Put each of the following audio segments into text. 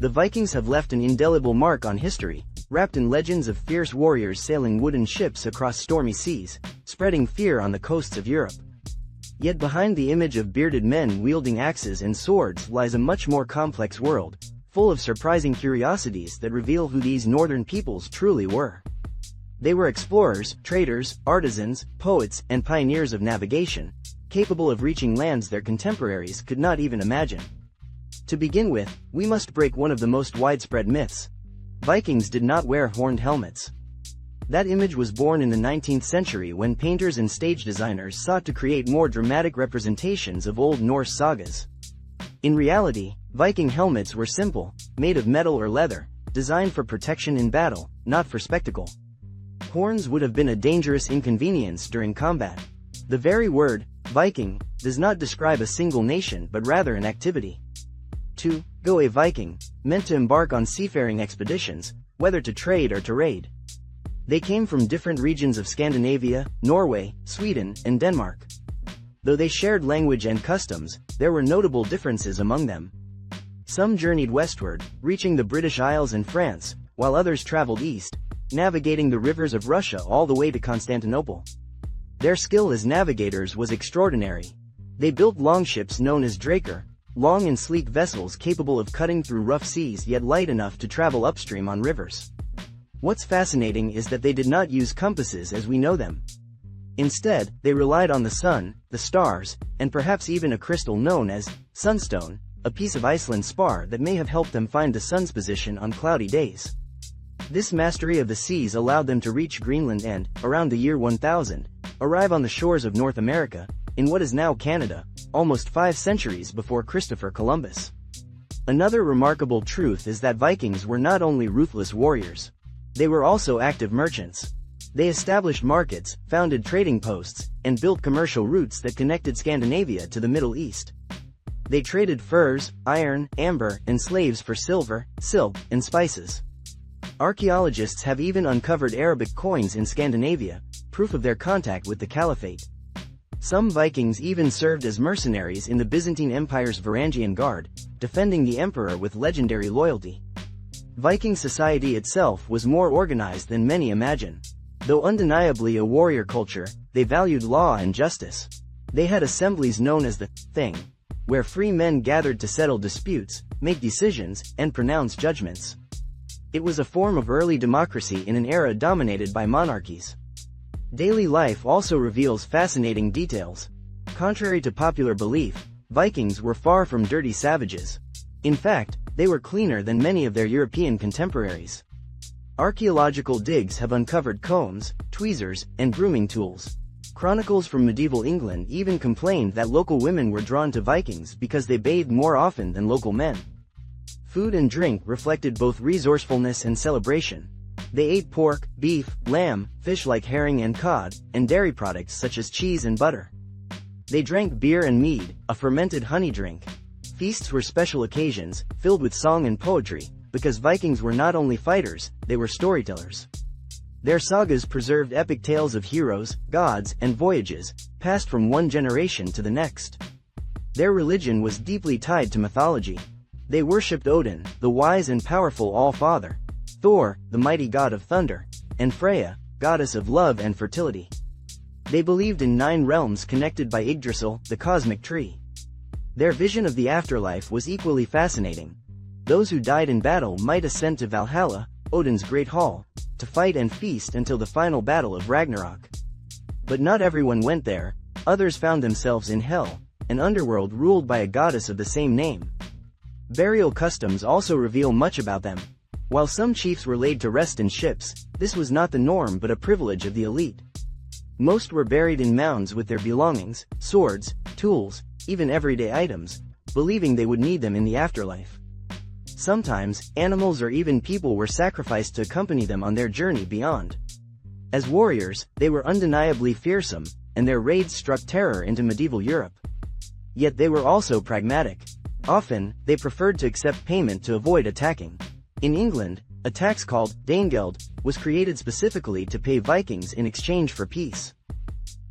The Vikings have left an indelible mark on history, wrapped in legends of fierce warriors sailing wooden ships across stormy seas, spreading fear on the coasts of Europe. Yet behind the image of bearded men wielding axes and swords lies a much more complex world, full of surprising curiosities that reveal who these northern peoples truly were. They were explorers, traders, artisans, poets, and pioneers of navigation, capable of reaching lands their contemporaries could not even imagine. To begin with, we must break one of the most widespread myths. Vikings did not wear horned helmets. That image was born in the 19th century when painters and stage designers sought to create more dramatic representations of Old Norse sagas. In reality, Viking helmets were simple, made of metal or leather, designed for protection in battle, not for spectacle. Horns would have been a dangerous inconvenience during combat. The very word, Viking, does not describe a single nation but rather an activity. To go a Viking meant to embark on seafaring expeditions, whether to trade or to raid. They came from different regions of Scandinavia, Norway, Sweden, and Denmark. Though they shared language and customs, there were notable differences among them. Some journeyed westward, reaching the British Isles and France, while others traveled east, navigating the rivers of Russia all the way to Constantinople. Their skill as navigators was extraordinary. They built longships known as draker, long and sleek vessels capable of cutting through rough seas yet light enough to travel upstream on rivers. What's fascinating is that they did not use compasses as we know them. Instead, they relied on the sun, the stars, and perhaps even a crystal known as sunstone, a piece of Iceland spar that may have helped them find the sun's position on cloudy days. This mastery of the seas allowed them to reach Greenland and, around the year 1000, arrive on the shores of North America, in what is now Canada, almost 5 centuries before Christopher Columbus. Another remarkable truth is that Vikings were not only ruthless warriors. They were also active merchants. They established markets, founded trading posts, and built commercial routes that connected Scandinavia to the Middle East. They traded furs, iron, amber, and slaves for silver, silk, and spices. Archaeologists have even uncovered Arabic coins in Scandinavia, proof of their contact with the Caliphate. Some Vikings even served as mercenaries in the Byzantine Empire's Varangian Guard, defending the emperor with legendary loyalty. Viking society itself was more organized than many imagine. Though undeniably a warrior culture, they valued law and justice. They had assemblies known as the Thing, where free men gathered to settle disputes, make decisions, and pronounce judgments. It was a form of early democracy in an era dominated by monarchies. Daily life also reveals fascinating details. Contrary to popular belief, Vikings were far from dirty savages. In fact, they were cleaner than many of their European contemporaries. Archaeological digs have uncovered combs, tweezers, and grooming tools. Chronicles from medieval England even complained that local women were drawn to Vikings because they bathed more often than local men. Food and drink reflected both resourcefulness and celebration. They ate pork, beef, lamb, fish like herring and cod, and dairy products such as cheese and butter. They drank beer and mead, a fermented honey drink. Feasts were special occasions, filled with song and poetry, because Vikings were not only fighters, they were storytellers. Their sagas preserved epic tales of heroes, gods, and voyages, passed from one generation to the next. Their religion was deeply tied to mythology. They worshipped Odin, the wise and powerful All-Father, Thor, the mighty god of thunder, and Freya, goddess of love and fertility. They believed in 9 realms connected by Yggdrasil, the cosmic tree. Their vision of the afterlife was equally fascinating. Those who died in battle might ascend to Valhalla, Odin's great hall, to fight and feast until the final battle of Ragnarok. But not everyone went there. Others found themselves in Hell, an underworld ruled by a goddess of the same name. Burial customs also reveal much about them. While some chiefs were laid to rest in ships, this was not the norm but a privilege of the elite. Most were buried in mounds with their belongings, swords, tools, even everyday items, believing they would need them in the afterlife. Sometimes, animals or even people were sacrificed to accompany them on their journey beyond. As warriors, they were undeniably fearsome, and their raids struck terror into medieval Europe. Yet they were also pragmatic. Often, they preferred to accept payment to avoid attacking. In England, a tax called Danegeld was created specifically to pay Vikings in exchange for peace.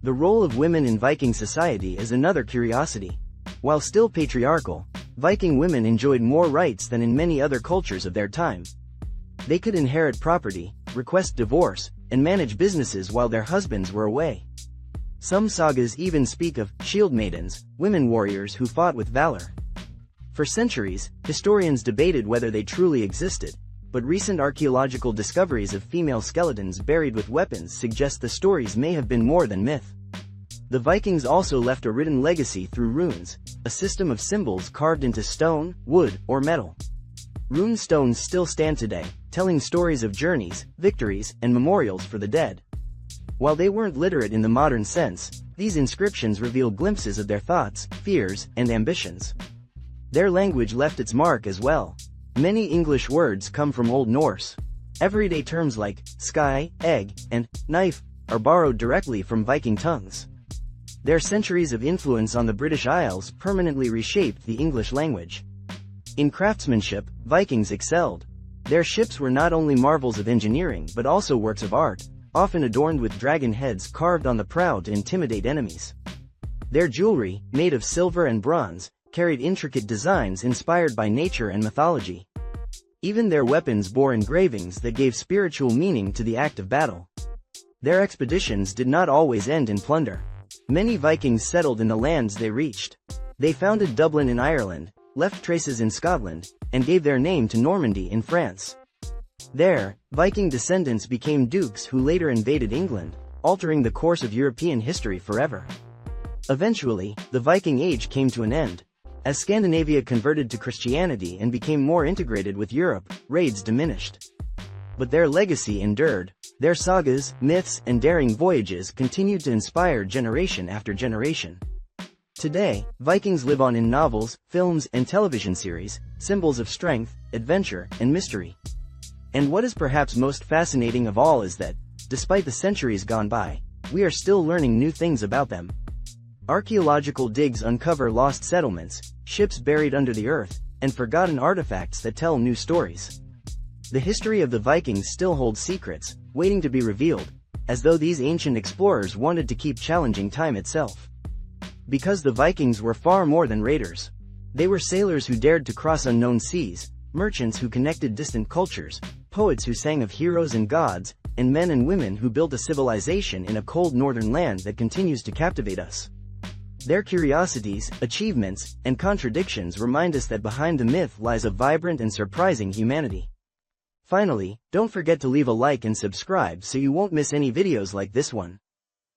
The role of women in Viking society is another curiosity. While still patriarchal, Viking women enjoyed more rights than in many other cultures of their time. They could inherit property, request divorce, and manage businesses while their husbands were away. Some sagas even speak of shield maidens, women warriors who fought with valor. For centuries, historians debated whether they truly existed, but recent archaeological discoveries of female skeletons buried with weapons suggest the stories may have been more than myth. The Vikings also left a written legacy through runes, a system of symbols carved into stone, wood, or metal. Rune stones still stand today, telling stories of journeys, victories, and memorials for the dead. While they weren't literate in the modern sense, these inscriptions reveal glimpses of their thoughts, fears, and ambitions. Their language left its mark as well. Many English words come from Old Norse. Everyday terms like sky, egg, and knife are borrowed directly from Viking tongues. Their centuries of influence on the British Isles permanently reshaped the English language. In craftsmanship, Vikings excelled. Their ships were not only marvels of engineering but also works of art, often adorned with dragon heads carved on the prow to intimidate enemies. Their jewelry, made of silver and bronze, carried intricate designs inspired by nature and mythology. Even their weapons bore engravings that gave spiritual meaning to the act of battle. Their expeditions did not always end in plunder. Many Vikings settled in the lands they reached. They founded Dublin in Ireland, left traces in Scotland, and gave their name to Normandy in France. There, Viking descendants became dukes who later invaded England, altering the course of European history forever. Eventually, the Viking Age came to an end. As Scandinavia converted to Christianity and became more integrated with Europe, raids diminished. But their legacy endured. Their sagas, myths, and daring voyages continued to inspire generation after generation. Today, Vikings live on in novels, films, and television series, symbols of strength, adventure, and mystery. And what is perhaps most fascinating of all is that, despite the centuries gone by, we are still learning new things about them. Archaeological digs uncover lost settlements, ships buried under the earth, and forgotten artifacts that tell new stories. The history of the Vikings still holds secrets, waiting to be revealed, as though these ancient explorers wanted to keep challenging time itself. Because the Vikings were far more than raiders. They were sailors who dared to cross unknown seas, merchants who connected distant cultures, poets who sang of heroes and gods, and men and women who built a civilization in a cold northern land that continues to captivate us. Their curiosities, achievements, and contradictions remind us that behind the myth lies a vibrant and surprising humanity. Finally, don't forget to leave a like and subscribe so you won't miss any videos like this one.